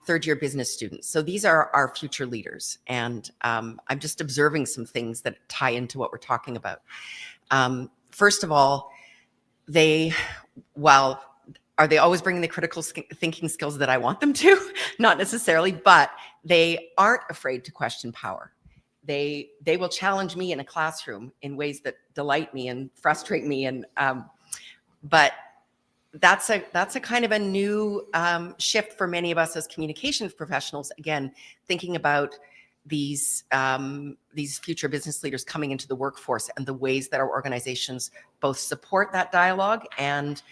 third-year business students. So these are our future leaders. And I'm just observing some things that tie into what we're talking about. First of all, are they always bringing the critical thinking skills that I want them to? Not necessarily, but they aren't afraid to question power. They will challenge me in a classroom in ways that delight me and frustrate me. And but that's a kind of a new shift for many of us as communications professionals. Again, thinking about these future business leaders coming into the workforce and the ways that our organizations both support that dialogue and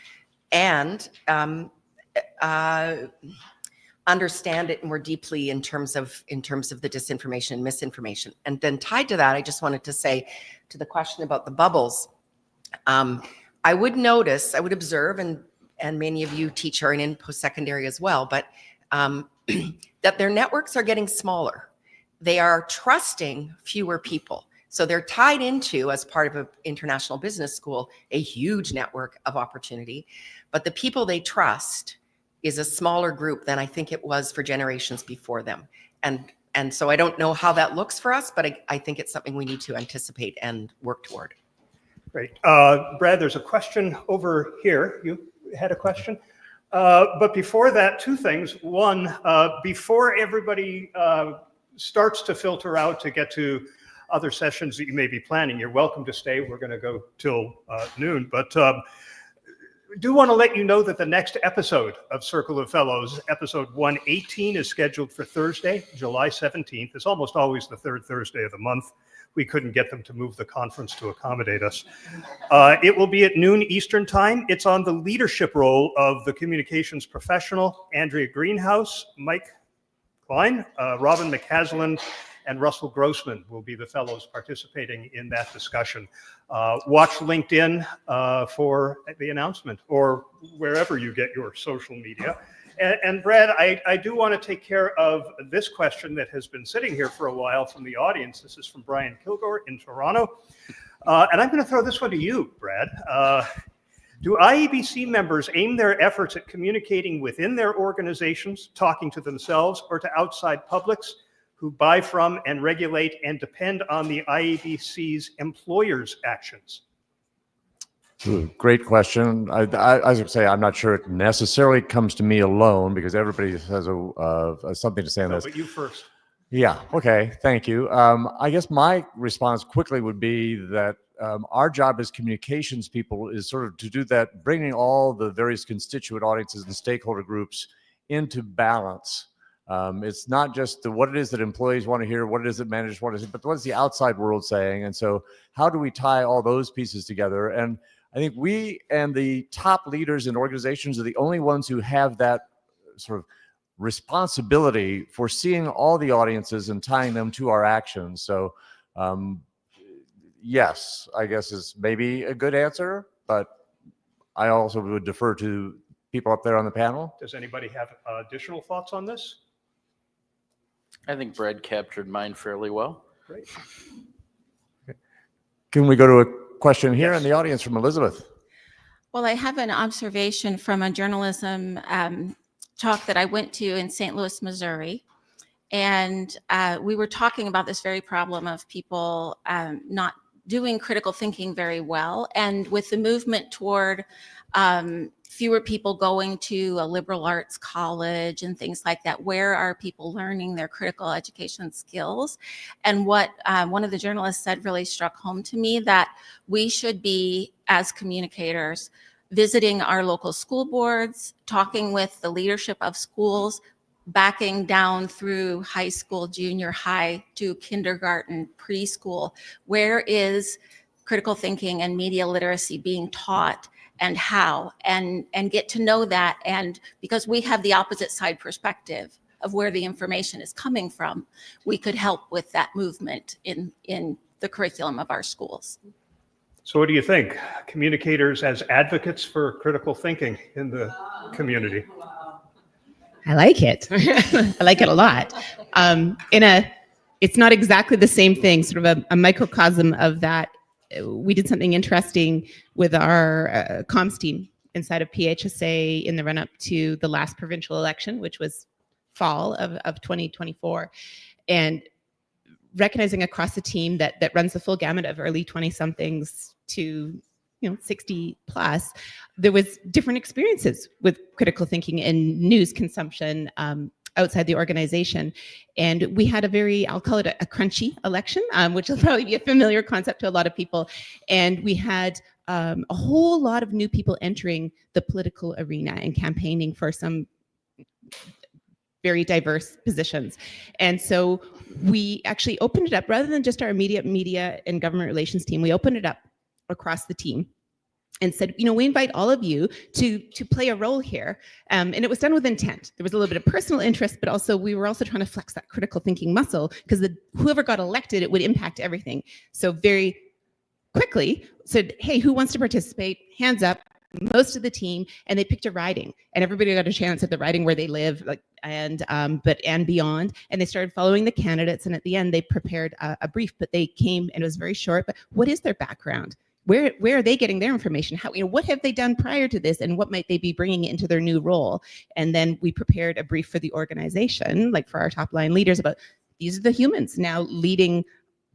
understand it more deeply in terms of the disinformation and misinformation. And then tied to that, I just wanted to say to the question about the bubbles, I would observe, and many of you teach are in post-secondary as well, but that their networks are getting smaller. They are trusting fewer people. So they're tied into, as part of an international business school, a huge network of opportunity. But the people they trust is a smaller group than I think it was for generations before them. And so I don't know how that looks for us, but I think it's something we need to anticipate and work toward. Great. Brad, there's a question over here. You had a question? But before that, two things. One, before everybody starts to filter out to get to other sessions that you may be planning, you're welcome to stay. We're going to go till noon. But do want to let you know that the next episode of Circle of Fellows, episode 118, is scheduled for Thursday, July 17th. It's almost always the third Thursday of the month. We couldn't get them to move the conference to accommodate us. It will be at noon Eastern time. It's on the leadership role of the communications professional, Andrea Greenhouse, Mike Klein, Robin McCaslin, and Russell Grossman will be the fellows participating in that discussion. Watch LinkedIn for the announcement, or wherever you get your social media. And Brad, I do want to take care of this question that has been sitting here for a while from the audience. This is from Brian Kilgore in Toronto. And I'm going to throw this one to you, Brad. Do IABC members aim their efforts at communicating within their organizations, talking to themselves, or to outside publics who buy from and regulate and depend on the IABC's employers' actions? Great question. I would say I'm not sure it necessarily comes to me alone, because everybody has something to say on this. But you first. Yeah. Okay. Thank you. I guess my response quickly would be that our job as communications people is sort of to do that, bringing all the various constituent audiences and stakeholder groups into balance. It's not just what it is that employees want to hear, what it is that managers want to hear, but what is the outside world saying? And so how do we tie all those pieces together? And I think we and the top leaders in organizations are the only ones who have that sort of responsibility for seeing all the audiences and tying them to our actions. So yes, I guess is maybe a good answer, but I also would defer to people up there on the panel. Does anybody have additional thoughts on this? I think Brad captured mine fairly well. Great. Can we go to a question here in the audience from Elizabeth? Well, I have an observation from a journalism talk that I went to in St. Louis, Missouri. And we were talking about this very problem of people not doing critical thinking very well. And with the movement toward fewer people going to a liberal arts college and things like that, where are people learning their critical education skills? And what one of the journalists said really struck home to me, that we should be, as communicators, visiting our local school boards, talking with the leadership of schools, backing down through high school, junior high to kindergarten, preschool. Where is critical thinking and media literacy being taught, and how? And get to know that. And because we have the opposite side perspective of where the information is coming from, we could help with that movement in the curriculum of our schools. So what do you think? Communicators as advocates for critical thinking in the community? I like it. I like it a lot. It's not exactly the same thing, sort of a microcosm of that. We did something interesting with our comms team inside of PHSA in the run-up to the last provincial election, which was fall of 2024. And recognizing across the team that runs the full gamut of early 20-somethings to 60 plus, there was different experiences with critical thinking and news consumption outside the organization. And we had a very, I'll call it a crunchy election, which will probably be a familiar concept to a lot of people. And we had a whole lot of new people entering the political arena and campaigning for some very diverse positions. And so we actually opened it up, rather than just our immediate media and government relations team, we opened it up across the team and said, we invite all of you to play a role here. And it was done with intent. There was a little bit of personal interest, but also we were also trying to flex that critical thinking muscle, because whoever got elected, it would impact everything. So very quickly said, hey, who wants to participate? Hands up. Most of the team, and they picked a riding, and everybody got a chance at the riding where they live, and beyond. And they started following the candidates, and at the end they prepared a brief, but they came, and it was very short. But what is their background? Where are they getting their information? How, what have they done prior to this, and what might they be bringing into their new role? And then we prepared a brief for the organization, like for our top line leaders, about these are the humans now leading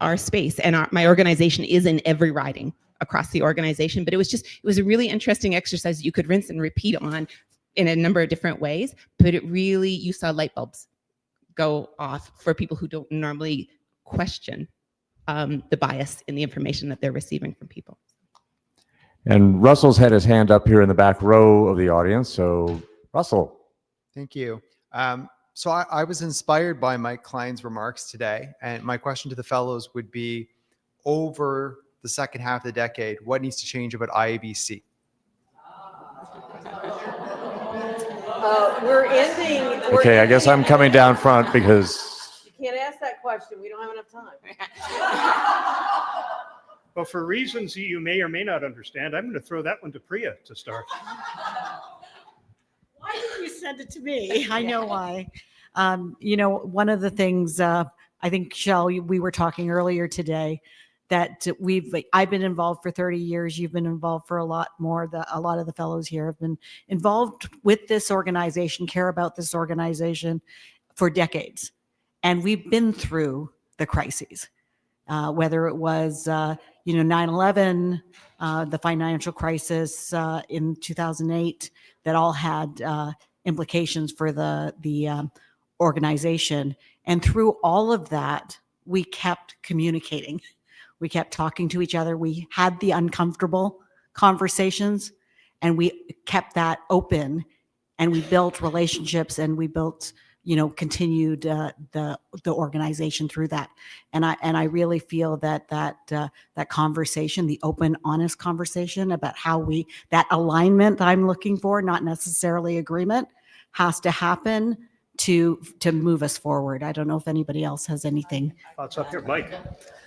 our space, and my organization is in every riding across the organization. But it was a really interesting exercise you could rinse and repeat on in a number of different ways. But it really, you saw light bulbs go off for people who don't normally question the bias in the information that they're receiving from people. And Russell's had his hand up here in the back row of the audience. So Russell. Thank you. So I was inspired by Mike Klein's remarks today. And my question to the fellows would be, over the second half of the decade, what needs to change about IABC? We're ending. Okay, I guess I'm coming down front because... You can't ask that question. We don't have enough time. Well, for reasons you may or may not understand, I'm going to throw that one to Priya to start. Why did you send it to me? I know why. One of the things, I think, Shell, we were talking earlier today, that I've been involved for 30 years. You've been involved for a lot more. A lot of the fellows here have been involved with this organization, care about this organization for decades. And we've been through the crises, whether it was, 9/11, the financial crisis in 2008, that all had implications for the organization. And through all of that, we kept communicating. We kept talking to each other. We had the uncomfortable conversations, and we kept that open, and we built relationships, and we built, continued the organization through that. And I really feel that conversation, the open, honest conversation about how that alignment I'm looking for, not necessarily agreement, has to happen to move us forward. I don't know if anybody else has anything. Thoughts up here, Mike.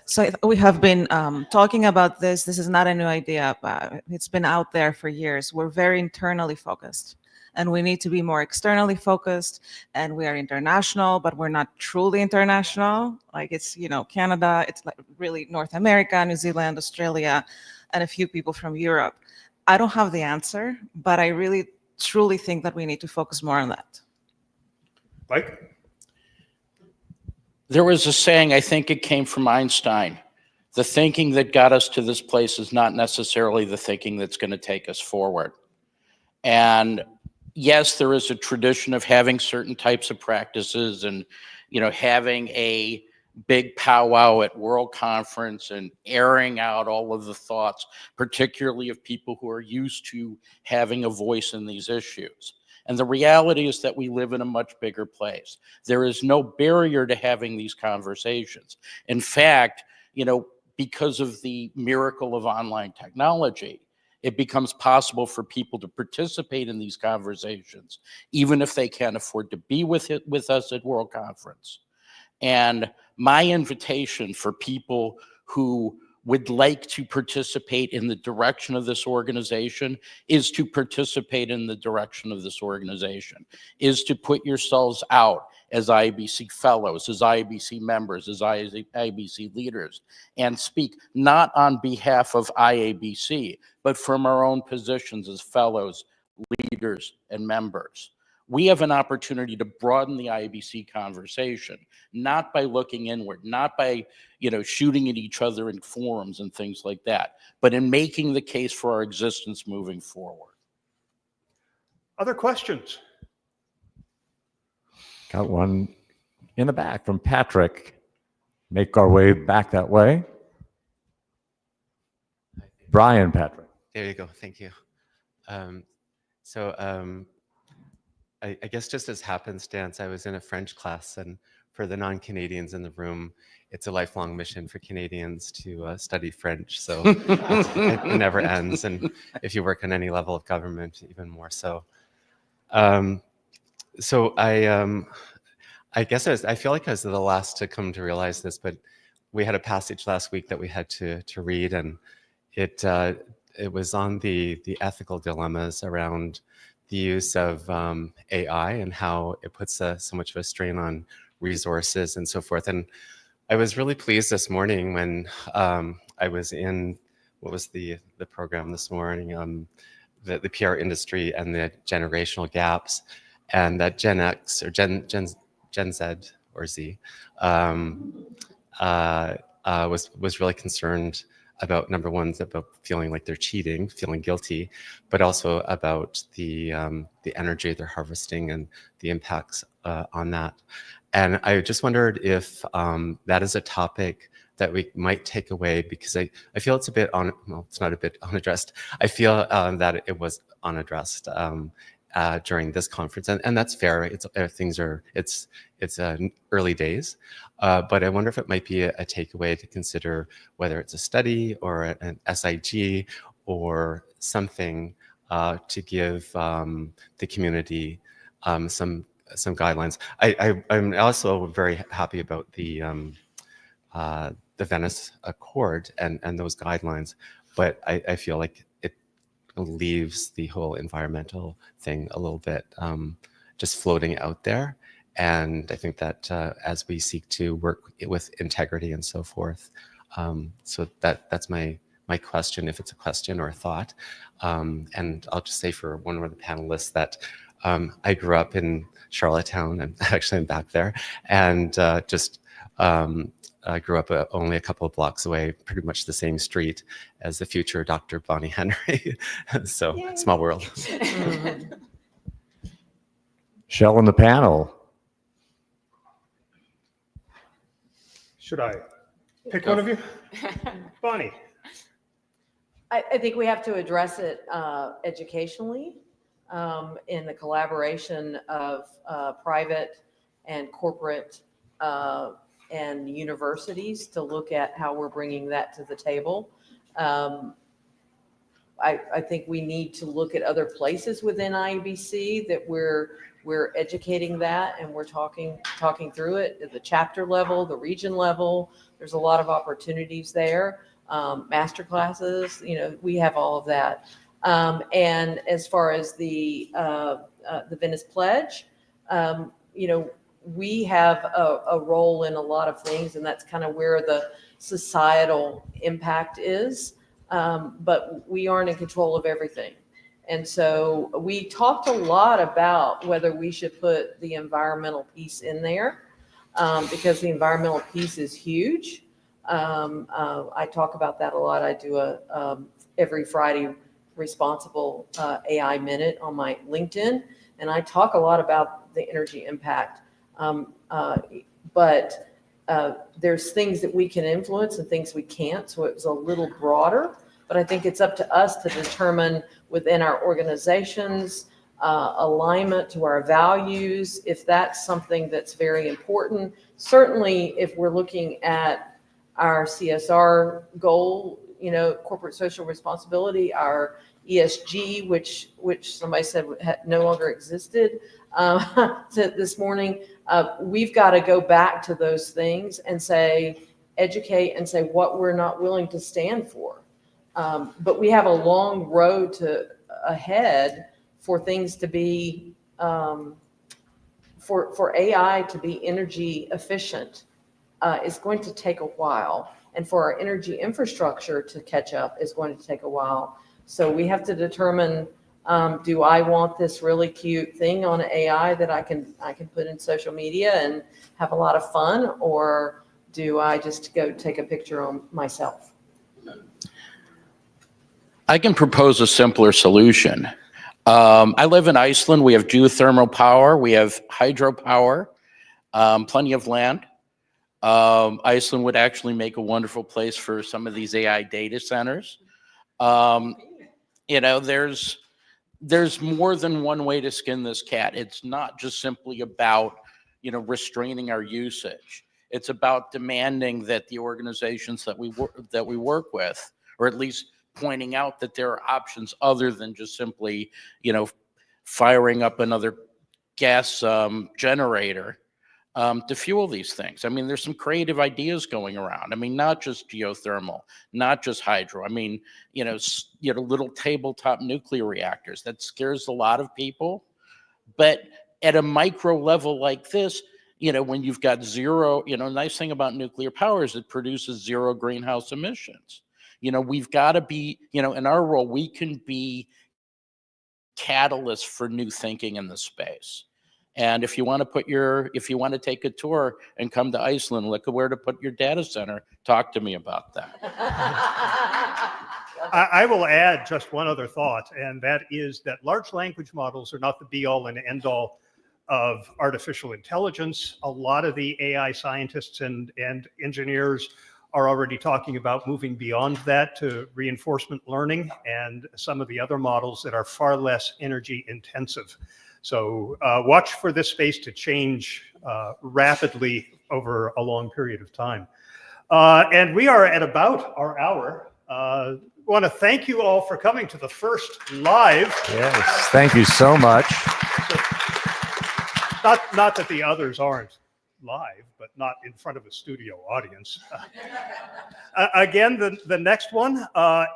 So we have been talking about this. This is not a new idea, but it's been out there for years. We're very internally focused, and we need to be more externally focused. And we are international, but we're not truly international. Like it's, Canada, it's like really North America, New Zealand, Australia, and a few people from Europe. I don't have the answer, but I really truly think that we need to focus more on that. Mike? There was a saying, I think it came from Einstein. The thinking that got us to this place is not necessarily the thinking that's going to take us forward. And yes, there is a tradition of having certain types of practices and, having a big powwow at World Conference and airing out all of the thoughts, particularly of people who are used to having a voice in these issues. And the reality is that we live in a much bigger place. There is no barrier to having these conversations. In fact, because of the miracle of online technology, it becomes possible for people to participate in these conversations, even if they can't afford to be with us at World Conference. And my invitation for people who would like to participate in the direction of this organization is to participate in the direction of this organization, is to put yourselves out as IABC fellows, as IABC members, as IABC leaders, and speak not on behalf of IABC, but from our own positions as fellows, leaders, and members. We have an opportunity to broaden the IABC conversation, not by looking inward, not by shooting at each other in forums and things like that, but in making the case for our existence moving forward. Other questions? Got one in the back from Patrick. Make our way back that way. Brian Patrick. There you go. Thank you. I guess just as happenstance, I was in a French class, and for the non-Canadians in the room, it's a lifelong mission for Canadians to study French. So it never ends. And if you work on any level of government, even more so. I guess I feel like I was the last to come to realize this, but we had a passage last week that we had to read, and it was on the ethical dilemmas around the use of AI and how it puts so much of a strain on resources and so forth. And I was really pleased this morning when I was in, what was the program this morning, the PR industry and the generational gaps, and that Gen X or Gen Z or Z was really concerned about, number one, about feeling like they're cheating, feeling guilty, but also about the energy they're harvesting and the impacts on that. And I just wondered if that is a topic that we might take away, because I feel it's a bit it's not a bit unaddressed. I feel that it was unaddressed during this conference, and that's fair. It's early days, but I wonder if it might be a takeaway to consider, whether it's a study or an SIG or something to give the community some guidelines. I'm also very happy about the Venice Accord and those guidelines, but I feel like it leaves the whole environmental thing a little bit just floating out there. And I think that as we seek to work with integrity and so forth, so that's my question, if it's a question or a thought. And I'll just say for one of the panelists that I grew up in Charlottetown, and actually I'm back there, and I grew up only a couple of blocks away, pretty much the same street as the future Dr. Bonnie Henry. So, yay. Small world. Shell in the panel. Should I pick one of you? Bonnie. I think we have to address it educationally in the collaboration of private and corporate and universities to look at how we're bringing that to the table. I think we need to look at other places within IABC that we're educating that, and we're talking through it at the chapter level, the region level. There's a lot of opportunities there. Master classes, we have all of that. And as far as the Venice Pledge, we have a role in a lot of things, and that's kind of where the societal impact is. But we aren't in control of everything. And so we talked a lot about whether we should put the environmental piece in there, because the environmental piece is huge. I talk about that a lot. I do every Friday responsible AI minute on my LinkedIn, and I talk a lot about the energy impact. But there's things that we can influence and things we can't. So it was a little broader, but I think it's up to us to determine within our organizations, alignment to our values, if that's something that's very important. Certainly, if we're looking at our CSR goal, corporate social responsibility, our ESG, which somebody said no longer existed this morning, we've got to go back to those things and educate and say what we're not willing to stand for. But we have a long road ahead for things to be, for AI to be energy efficient. Is going to take a while, and for our energy infrastructure to catch up is going to take a while. So we have to determine, do I want this really cute thing on AI that I can put in social media and have a lot of fun, or do I just go take a picture on myself? I can propose a simpler solution. I live in Iceland. We have geothermal power. We have hydropower, plenty of land. Iceland would actually make a wonderful place for some of these AI data centers. There's more than one way to skin this cat. It's not just simply about, restraining our usage. It's about demanding that the organizations that we work with, or at least pointing out that there are options other than just simply, firing up another gas generator to fuel these things. I mean, there's some creative ideas going around. I mean, not just geothermal, not just hydro. I mean, little tabletop nuclear reactors. That scares a lot of people. But at a micro level like this, when you've got zero, nice thing about nuclear power is it produces zero greenhouse emissions. We've got to be, in our role, we can be catalysts for new thinking in the space. And if you want to take a tour and come to Iceland, look at where to put your data center, talk to me about that. I will add just one other thought, and that is that large language models are not the be-all and end-all of artificial intelligence. A lot of the AI scientists and engineers are already talking about moving beyond that to reinforcement learning and some of the other models that are far less energy intensive. So watch for this space to change rapidly over a long period of time. And we are at about our hour. I want to thank you all for coming to the first live. Yes, thank you so much. So, not that the others aren't live, but not in front of a studio audience. Again, the next one,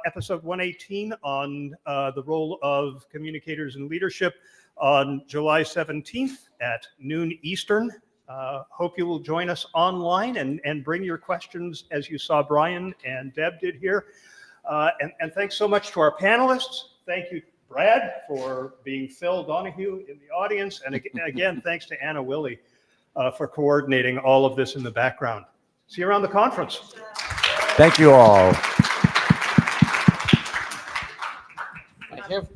episode 118 on the role of communicators in leadership, on July 17th at noon Eastern. Hope you will join us online and bring your questions as you saw Brian and Deb did here. And thanks so much to our panelists. Thank you, Brad, for being Phil Donahue in the audience. And again, thanks to Anna Willie for coordinating all of this in the background. See you around the conference. Thank you all. I have